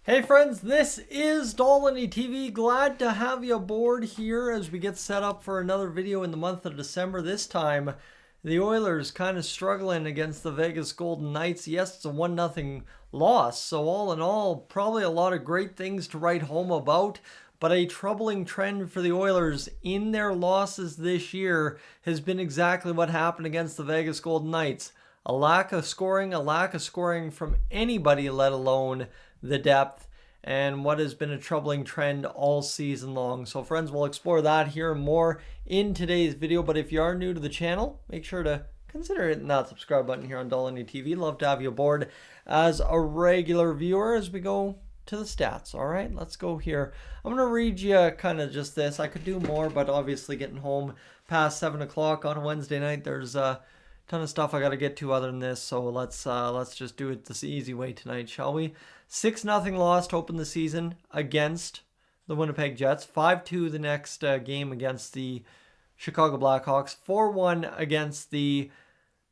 Hey friends, this is Dolynny TV. Glad to have you aboard here as we get set up for another video in the month of December. This time, the Oilers kind of struggling against the Vegas Golden Knights. Yes, it's a 1-0 loss, so all in all, probably a lot of great things to write home about. But a troubling trend for the Oilers in their losses this year has been exactly what happened against the Vegas Golden Knights. A lack of scoring from anybody, let alone the depth, and what has been a troubling trend all season long. So friends, we'll explore that here and more in today's video. But if you are new to the channel, make sure to consider hitting that subscribe button here on Dolynny TV. Love to have you aboard as a regular viewer as we go to the stats. All right, let's go here. I'm going to read you kind of just this. I could do more, but obviously getting home past 7 o'clock on a Wednesday night, there's a ton of stuff I got to get to other than this, so let's just do it the easy way tonight, shall we? 6-0 loss to open the season against the Winnipeg Jets. 5-2 the next game against the Chicago Blackhawks. 4-1 against the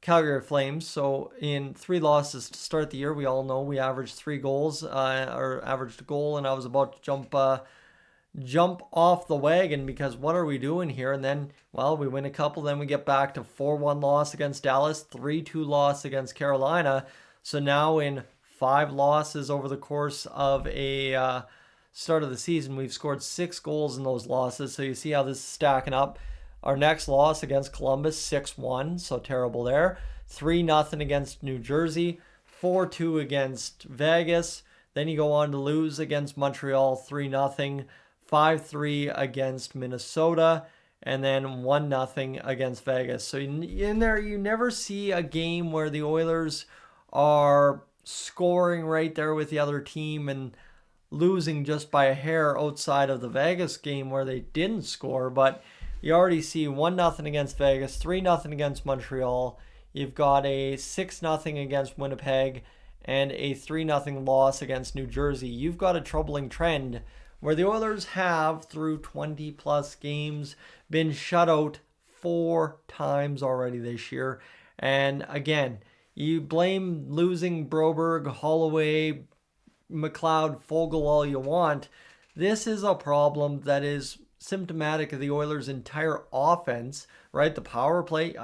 Calgary Flames. So in 3 losses to start the year, we all know we averaged 3 goals, or averaged a goal, and I was about to jump off the wagon because what are we doing here? And then, well, we win a couple, then we get back to 4-1 loss against Dallas, 3-2 loss against Carolina. So now in 5 losses over the course of a start of the season, we've scored 6 goals in those losses. So you see how this is stacking up. Our next loss against Columbus, 6-1, so terrible there. 3-0 against New Jersey, 4-2 against Vegas. Then you go on to lose against Montreal, 3-0. 5-3 against Minnesota, and then 1-0 against Vegas. So in there, you never see a game where the Oilers are scoring right there with the other team and losing just by a hair outside of the Vegas game where they didn't score. But you already see 1-0 against Vegas, 3-0 against Montreal. You've got a 6-0 against Winnipeg and a 3-0 loss against New Jersey. You've got a troubling trend where the Oilers have, through 20-plus games, been shut out 4 times already this year. And again, you blame losing Broberg, Holloway, McLeod, Fogle all you want. This is a problem that is symptomatic of the Oilers' entire offense, right? The power play,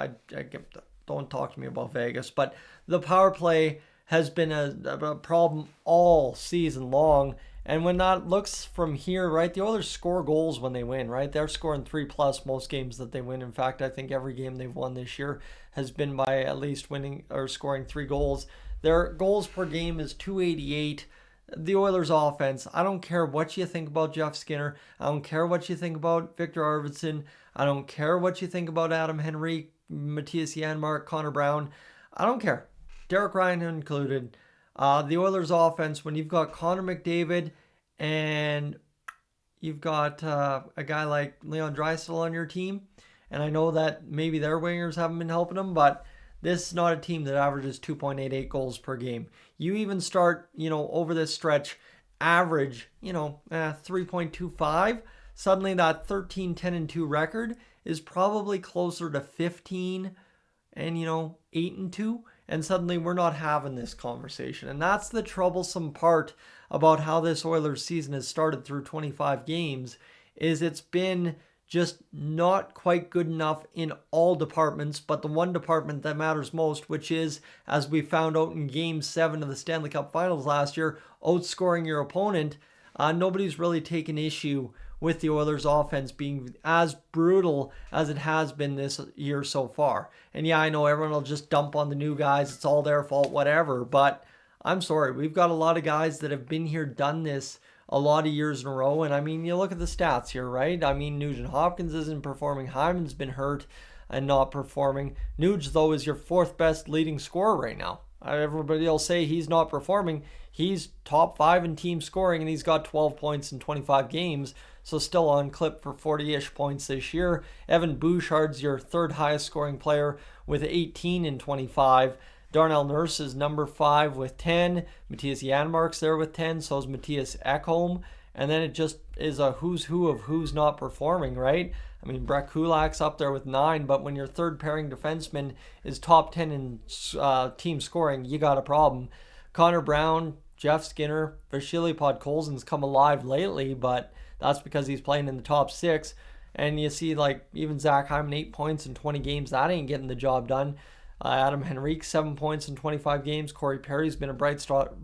don't talk to me about Vegas, but the power play has been a problem all season long. And when that looks from here, right, the Oilers score goals when they win, right? They're scoring 3+ most games that they win. In fact, I think every game they've won this year has been by at least winning or scoring 3 goals. Their goals per game is 288. The Oilers offense, I don't care what you think about Jeff Skinner. I don't care what you think about Victor Arvidsson. I don't care what you think about Adam Henrique, Matthias Janmark, Connor Brown. I don't care. Derek Ryan included. The Oilers offense, when you've got Connor McDavid and you've got a guy like Leon Draisaitl on your team, and I know that maybe their wingers haven't been helping them, but this is not a team that averages 2.88 goals per game. You even start, over this stretch, average, 3.25. Suddenly that 13-10-2 record is probably closer to 15 and, 8-2. And suddenly we're not having this conversation. And that's the troublesome part about how this Oilers season has started through 25 games, is it's been just not quite good enough in all departments, but the one department that matters most, which is, as we found out in Game 7 of the Stanley Cup Finals last year, outscoring your opponent. Nobody's really taken issue with the Oilers offense being as brutal as it has been this year so far. And yeah, I know everyone will just dump on the new guys. It's all their fault, whatever. But I'm sorry. We've got a lot of guys that have been here, done this a lot of years in a row. And I mean, you look at the stats here, right? I mean, Nugent Hopkins isn't performing. Hyman's been hurt and not performing. Nuge, though, is your 4th best leading scorer right now. Everybody will say he's not performing. He's top 5 in team scoring, and he's got 12 points in 25 games. So still on clip for 40-ish points this year. Evan Bouchard's your 3rd highest scoring player with 18 in 25. Darnell Nurse is number 5 with 10. Matthias Janmark's there with 10. So is Matthias Ekholm. And then it just is a who's who of who's not performing, right? I mean, Brett Kulak's up there with 9, but when your 3rd pairing defenseman is top 10 in team scoring, you got a problem. Connor Brown, Jeff Skinner, Vasily Podkolzin's come alive lately, but that's because he's playing in the top 6. And you see, like, even Zach Hyman, 8 points in 20 games. That ain't getting the job done. Adam Henrique, 7 points in 25 games. Corey Perry's been a bright spot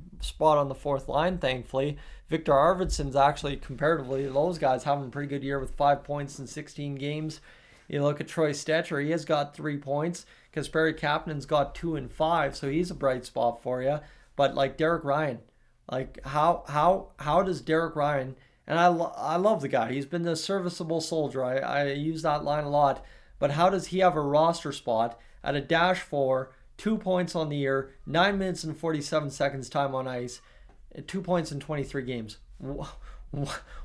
on the fourth line, thankfully. Victor Arvidsson's actually, comparatively, those guys having a pretty good year with 5 points in 16 games. You look at Troy Stetcher, he has got 3 points. Kasperi Kapanen's got 2 and 5, so he's a bright spot for you. But like Derek Ryan, like how does Derek Ryan, and I love the guy. He's been a serviceable soldier. I use that line a lot. But how does he have a roster spot at a -4, 2 points on the year, 9 minutes and 47 seconds time on ice, 2 points in 23 games?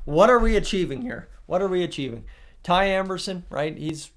What are we achieving here? What are we achieving? Ty Amberson, right? He's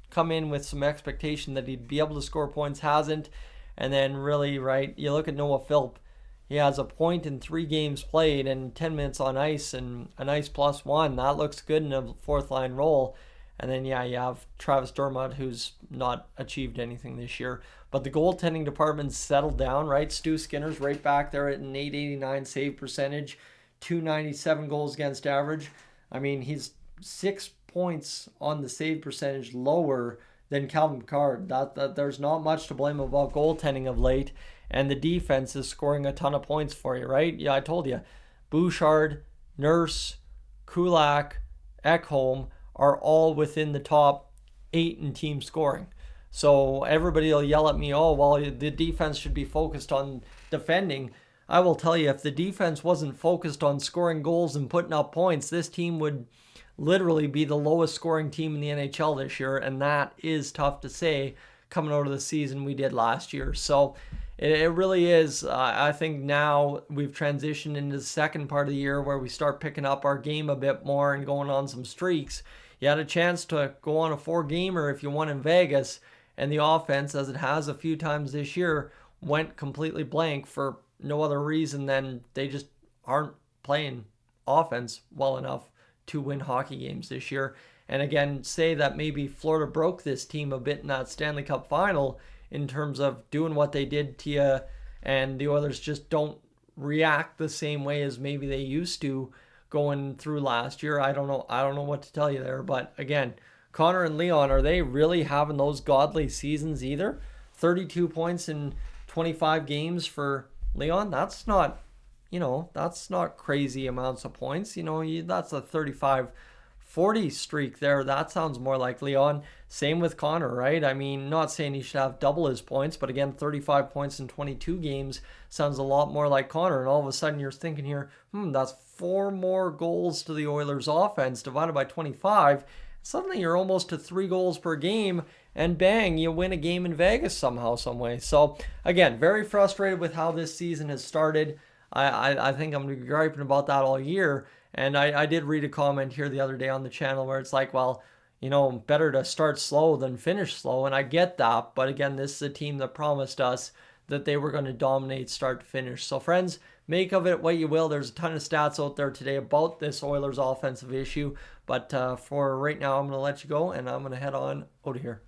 come in with some expectation that he'd be able to score points, hasn't. And then really, right, you look at Noah Philp. He has a point in 3 games played and 10 minutes on ice and a nice +1. That looks good in a fourth line role. And then, yeah, you have Travis Dermott, who's not achieved anything this year. But the goaltending department's settled down, right? Stu Skinner's right back there at an .889 save percentage, .297 goals against average. I mean, he's 6 points on the save percentage lower than Calvin Picard. That there's not much to blame about goaltending of late. And the defense is scoring a ton of points for you, right? Yeah, I told you. Bouchard, Nurse, Kulak, Ekholm are all within the top 8 in team scoring. So everybody will yell at me, oh, well, the defense should be focused on defending. I will tell you, if the defense wasn't focused on scoring goals and putting up points, this team would literally be the lowest scoring team in the NHL this year, and that is tough to say coming out of the season we did last year. So it really is. I think now we've transitioned into the second part of the year where we start picking up our game a bit more and going on some streaks. You had a chance to go on a 4-gamer if you won in Vegas, and the offense, as it has a few times this year, went completely blank for no other reason than they just aren't playing offense well enough to win hockey games this year. And again, say that maybe Florida broke this team a bit in that Stanley Cup final in terms of doing what they did to you, and the Oilers just don't react the same way as maybe they used to going through last year. I don't know what to tell you there. But again, Connor and Leon, are they really having those godly seasons either? 32 points in 25 games for Leon. That's not crazy amounts of points. That's a 35-40 streak there. That sounds more like Leon. Same with Connor, right? I mean, not saying he should have double his points, but again, 35 points in 22 games sounds a lot more like Connor. And all of a sudden you're thinking here, that's 4 more goals to the Oilers offense divided by 25. Suddenly you're almost to 3 goals per game, and bang, you win a game in Vegas somehow, some way. So again, very frustrated with how this season has started. I think I'm going to be griping about that all year. And I did read a comment here the other day on the channel where it's like, well, better to start slow than finish slow. And I get that. But again, this is a team that promised us that they were going to dominate start to finish. So friends, make of it what you will. There's a ton of stats out there today about this Oilers offensive issue. But for right now, I'm going to let you go and I'm going to head on out of here.